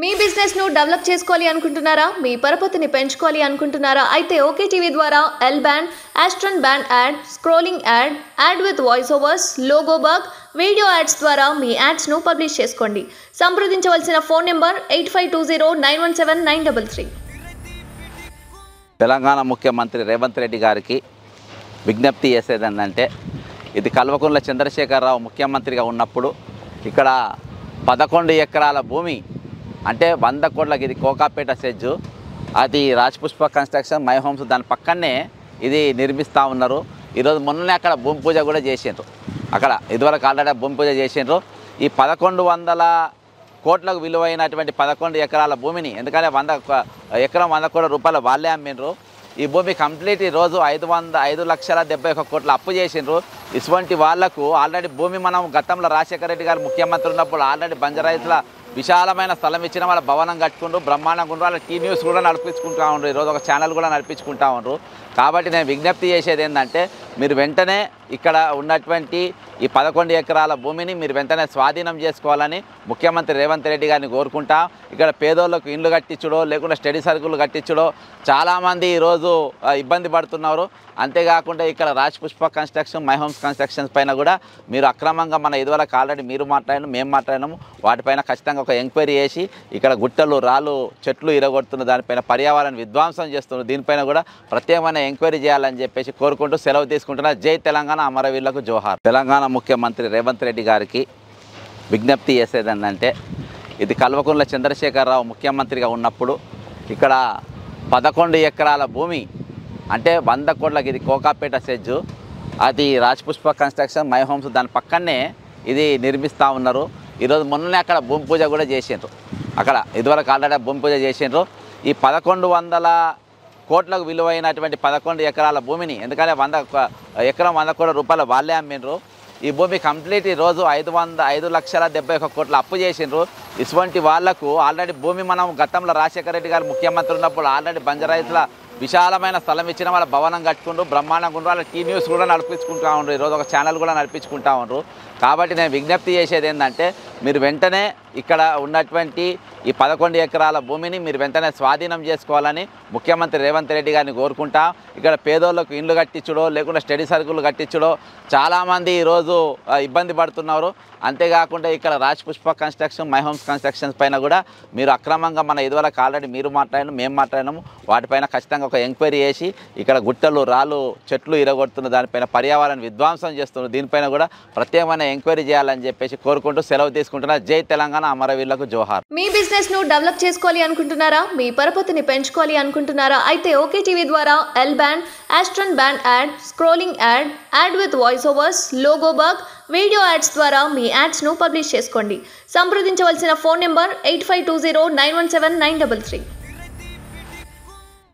మీ business ను develop చేసుకోవాలి అనుకుంటున్నారా? మీ పరపతిని పెంచుకోవాలి అనుకుంటున్నారా? అయితే ఓకే టీవీ ద్వారా L band, Aston band ad, scrolling ad, ad with voice overs, logo bug, video ads ద్వారా మీ యాడ్స్ ను పబ్లిష్ చేసుకోండి. సంప్రదించవలసిన ఫోన్ నెంబర్ 8520917933. తెలంగాణ ముఖ్యమంత్రి రేవంత్ రెడ్డి గారికి విజ్ఞప్తి చేసేదంటే, ఇది కల్వకుంట్ల చంద్రశేఖరరావు ముఖ్యమంత్రిగా ఉన్నప్పుడు ఇక్కడ 11 ఎకరాల భూమి అంటే 100 కోట్లకి, ఇది కోకాపేట సెజ్జు, అది రాజ్పుష్ప కన్స్ట్రక్షన్ మై హోమ్స్ దాని పక్కనే ఇది నిర్మిస్తూ ఉన్నారు. ఈరోజు మొన్ననే అక్కడ భూమి పూజ కూడా చేసిండ్రు. అక్కడ ఇదివరకు ఆల్రెడీ భూమి పూజ చేసిండ్రు. ఈ 1100 కోట్లకు విలువైనటువంటి 11 ఎకరాల భూమిని, ఎందుకంటే 100 కోట్ల రూపాయలు వాళ్ళే అమ్మిండ్రు. ఈ భూమి కంప్లీట్ ఈరోజు 5,71,00,000 కోట్ల అప్పు చేసిండ్రు. ఇటువంటి వాళ్లకు ఆల్రెడీ భూమి మనం గతంలో రాజశేఖర రెడ్డి గారు ముఖ్యమంత్రి ఉన్నప్పుడు ఆల్రెడీ బంజారాయిస్ల విశాలమైన స్థలం ఇచ్చిన వాళ్ళ భవనం కట్టుకుంటూ బ్రహ్మాండంగా ఉండ్రు. వాళ్ళ టీ న్యూస్ కూడా నడిపించుకుంటూ ఉండ్రు. ఈరోజు ఒక ఛానల్ కూడా నడిపించుకుంటూ ఉండ్రు. కాబట్టి నేను విజ్ఞప్తి చేసేది ఏంటంటే, మీరు వెంటనే ఇక్కడ ఉన్నటువంటి ఈ 11 ఎకరాల భూమిని మీరు వెంటనే స్వాధీనం చేసుకోవాలని ముఖ్యమంత్రి రేవంత్ రెడ్డి గారిని కోరుకుంటా. ఇక్కడ పేదోళ్ళకు ఇండ్లు కట్టించడో లేకుండా స్టడీ సర్కిల్ కట్టించడో చాలామంది ఈరోజు ఇబ్బంది పడుతున్నారు. అంతేకాకుండా ఇక్కడ రాజ్పుష్ప కన్స్ట్రక్షన్ మై హోమ్స్ కన్స్ట్రక్షన్స్ పైన కూడా మీరు అక్రమంగా మన ఇదివరకు ఆల్రెడీ మీరు మాట్లాడినాము, మేము మాట్లాడినాము, వాటిపైన ఖచ్చితంగా ఒక ఎంక్వైరీ చేసి ఇక్కడ గుట్టలు రాళ్ళు చెట్లు ఇరగొడుతున్న దానిపైన పర్యావరణ విధ్వంసం చేస్తున్నారు. దీనిపైన కూడా ప్రత్యేకమైన ఎంక్వైరీ చేయాలని చెప్పేసి కోరుకుంటూ సెలవు తీసుకుంటున్నా. జై తెలంగాణ, అమరవీరులకు జోహార్. తెలంగాణ ముఖ్యమంత్రి రేవంత్ రెడ్డి గారికి విజ్ఞప్తి చేసేదంటే, ఇది కల్వకుంట్ల చంద్రశేఖరరావు ముఖ్యమంత్రిగా ఉన్నప్పుడు ఇక్కడ 11 ఎకరాల భూమి అంటే 100 కోట్లకి, ఇది కోకాపేట సెజ్జు, అది రాజ్పుష్ప కన్స్ట్రక్షన్ మై హోమ్స్ దాని పక్కనే ఇది నిర్మిస్తూ ఉన్నారు. ఈరోజు మొన్ననే అక్కడ భూమి పూజ కూడా చేసిండ్రు. అక్కడ ఇదివరకు ఆల్రెడీ భూమి పూజ చేసిండ్రు. ఈ 1100 కోట్లకు విలువైనటువంటి 11 ఎకరాల భూమిని, ఎందుకంటే 100 కోట్ల రూపాయలు వాళ్ళే అమ్మిండ్రు. ఈ భూమి కంప్లీట్ ఈరోజు 5,71,00,000 కోట్ల అప్పు చేసిండ్రు. ఇటువంటి వాళ్లకు ఆల్రెడీ భూమి మనం గతంలో రాజశేఖర రెడ్డి గారు ముఖ్యమంత్రి ఉన్నప్పుడు ఆల్రెడీ బంజారాయిస్ల విశాలమైన స్థలం ఇచ్చిన వాళ్ళ భవనం కట్టుకుంటూ బ్రహ్మాండంగా ఉండ్రు. వాళ్ళ టీ న్యూస్ కూడా నడిపించుకుంటూ ఉండ్రు. ఈరోజు ఒక ఛానల్ కూడా నడిపించుకుంటూ ఉండ్రు. కాబట్టి నేను విజ్ఞప్తి చేసేది ఏంటంటే, మీరు వెంటనే ఇక్కడ ఉన్నటువంటి ఈ 11 ఎకరాల భూమిని మీరు వెంటనే స్వాధీనం చేసుకోవాలని ముఖ్యమంత్రి రేవంత్ రెడ్డి గారిని కోరుకుంటా. ఇక్కడ పేదోళ్ళకు ఇండ్లు కట్టించడో లేకుండా స్టడీ సర్కిల్ కట్టించడో చాలామంది ఈరోజు ఇబ్బంది పడుతున్నారు. అంతేకాకుండా ఇక్కడ రాజ్పుష్ప కన్స్ట్రక్షన్ మై హోమ్స్ కన్స్ట్రక్షన్స్ పైన కూడా మీరు అక్రమంగా మన ఇదివరకు ఆల్రెడీ మీరు మాట్లాడినాము, మేము మాట్లాడినాము, వాటిపైన ఖచ్చితంగా ఒక ఎంక్వైరీ చేసి ఇక్కడ గుట్టలు రాళ్ళు చెట్లు ఇరగొడుతున్న దానిపైన పర్యావరణ విధ్వంసం చేస్తున్నారు. దీనిపైన కూడా ప్రత్యేకమైన ఎంక్వైరీ చేయాలని చెప్పేసి కోరుకుంటూ సెలవు తీసుకుంటున్నా. జై తెలంగాణ, అమరవీరులకు జోహార్. మీ బిజినెస్ ను డెవలప్ చేసుకోవాలి అనుకుంటున్నారా? మీ పరపతిని పెంచుకోవాలి అనుకుంటున్నారా? అయితే ఓకే టీవీ ద్వారా L band, Aston band ad, scrolling ad, ad with voice overs, logo bug, video ads ద్వారా మీ యాడ్స్ ను పబ్లిష్ చేసుకోండి. సంప్రదించవలసిన ఫోన్ నెంబర్ 8520917933.